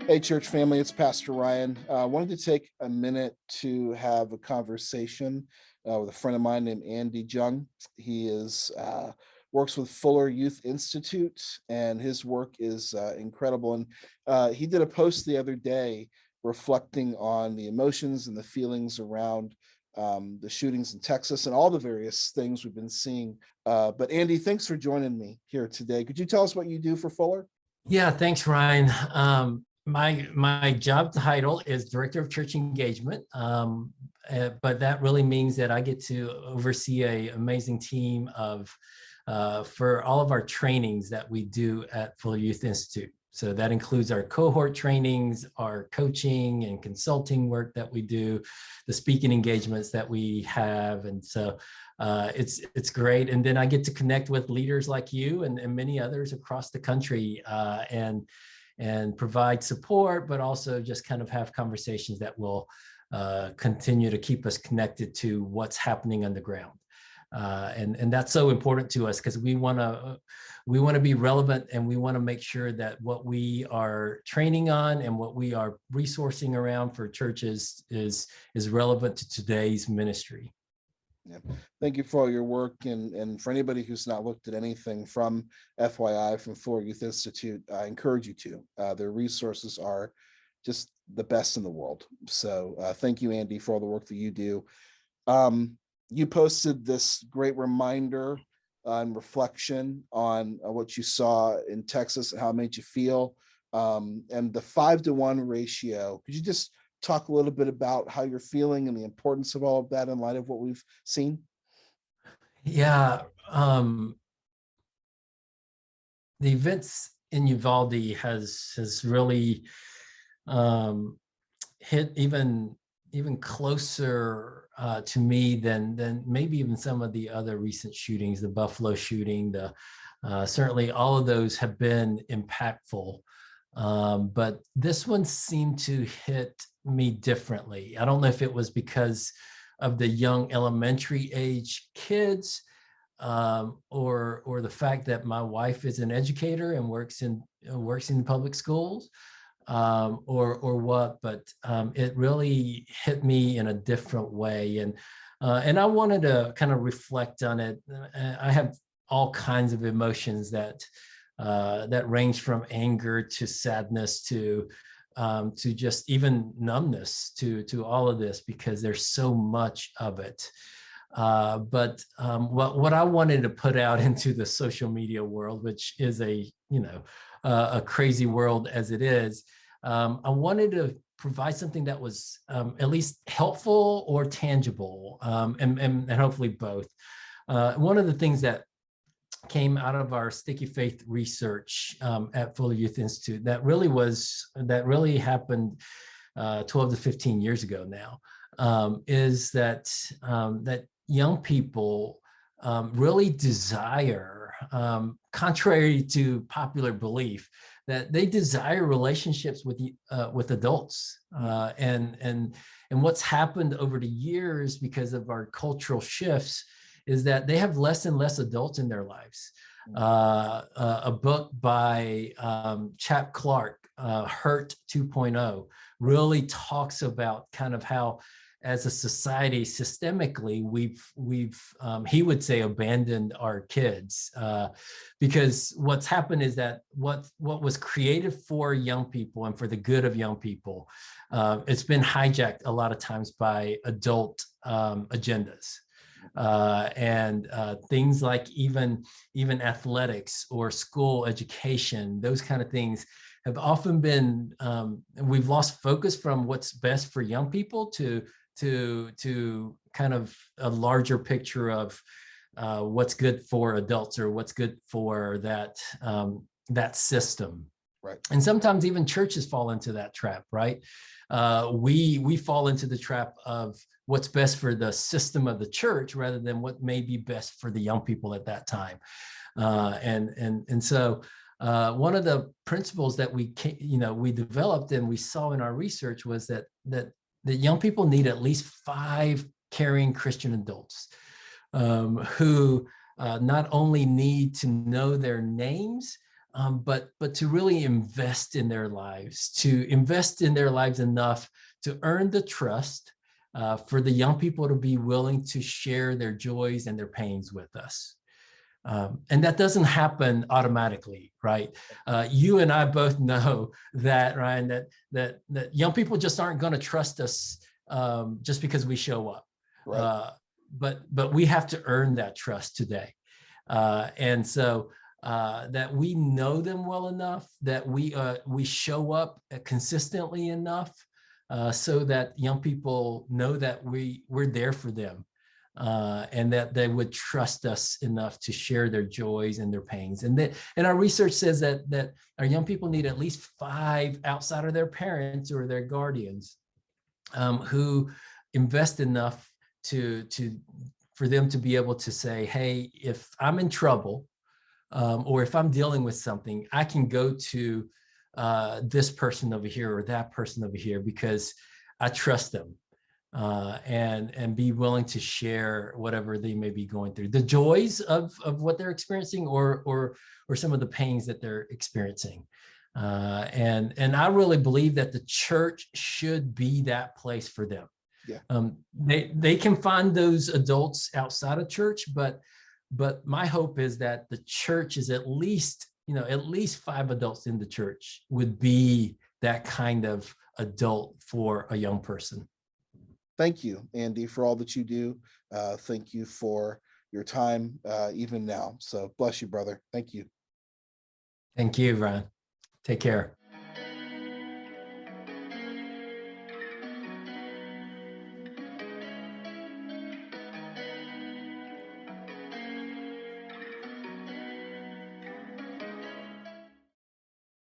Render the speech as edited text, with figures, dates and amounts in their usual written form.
Hey, church family, it's Pastor Ryan. I wanted to take a minute to have a conversation with a friend of mine named Andy Jung. He works with Fuller Youth Institute, and his work is incredible. And he did a post the other day reflecting on the emotions and the feelings around the shootings in Texas and all the various things we've been seeing. But Andy, thanks for joining me here today. Could you tell us what you do for Fuller? Yeah, thanks, Ryan. My job title is Director of Church Engagement, but that really means that I get to oversee an amazing team for all of our trainings that we do at Fuller Youth Institute. So that includes our cohort trainings, our coaching and consulting work that we do, the speaking engagements that we have, and so it's great. And then I get to connect with leaders like you and many others across the country, and provide support, but also just kind of have conversations that will continue to keep us connected to what's happening on the ground. And that's so important to us because we want to be relevant, and we want to make sure that what we are training on and what we are resourcing around for churches is relevant to today's ministry. Yeah. Thank you for all your work, and for anybody who's not looked at anything from FYI from Fuller Youth Institute, I encourage you to. Their resources are just the best in the world. So thank you, Andy, for all the work that you do. You posted this great reminder and reflection on what you saw in Texas and how it made you feel, and the 5-to-1 ratio. Could you just talk a little bit about how you're feeling and the importance of all of that in light of what we've seen? Yeah, the events in Uvalde has really hit even closer to me than maybe even some of the other recent shootings. The Buffalo shooting, certainly all of those have been impactful, but this one seemed to hit me differently. I don't know if it was because of the young elementary age kids, or the fact that my wife is an educator and works in public schools, or what, but it really hit me in a different way, and I wanted to kind of reflect on it. I have all kinds of emotions that range from anger to sadness to just even numbness to all of this, because there's so much of it. But what I wanted to put out into the social media world, which is a crazy world as it is, I wanted to provide something that was at least helpful or tangible, and hopefully both. One of the things that came out of our sticky faith research at Fuller Youth Institute that really happened 12 to 15 years ago now, is that young people really desire, contrary to popular belief, that they desire relationships with adults, and what's happened over the years because of our cultural shifts is that they have less and less adults in their lives. A book by Chap Clark, Hurt 2.0, really talks about kind of how, as a society, systemically, we've he would say abandoned our kids, because what's happened is that what was created for young people and for the good of young people, it's been hijacked a lot of times by adult agendas. And things like even athletics or school education, those kind of things have often been, we've lost focus from what's best for young people to kind of a larger picture of what's good for adults or what's good for that system. Right. And sometimes even churches fall into that trap, right? We fall into the trap of what's best for the system of the church rather than what may be best for the young people at that time. And so one of the principles that we developed and we saw in our research was that young people need at least 5 caring Christian adults, who not only need to know their names, but to really invest in their lives, to invest in their lives enough to earn the trust for the young people to be willing to share their joys and their pains with us. And that doesn't happen automatically, right? You and I both know that, Ryan, that young people just aren't going to trust us just because we show up. Right. But we have to earn that trust today. And so that we know them well enough, that we show up consistently enough so that young people know that we're there for them. And that they would trust us enough to share their joys and their pains. And our research says that our young people need at least 5 outside of their parents or their guardians who invest enough for them to be able to say, hey, if I'm in trouble or if I'm dealing with something, I can go to this person over here or that person over here because I trust them. And be willing to share whatever they may be going through, the joys of what they're experiencing, or some of the pains that they're experiencing. And I really believe that the church should be that place for them. Yeah. They can find those adults outside of church, but my hope is that the church is at least 5 adults in the church would be that kind of adult for a young person. Thank you, Andy, for all that you do. Thank you for your time, even now. So bless you, brother. Thank you. Thank you, Ryan. Take care.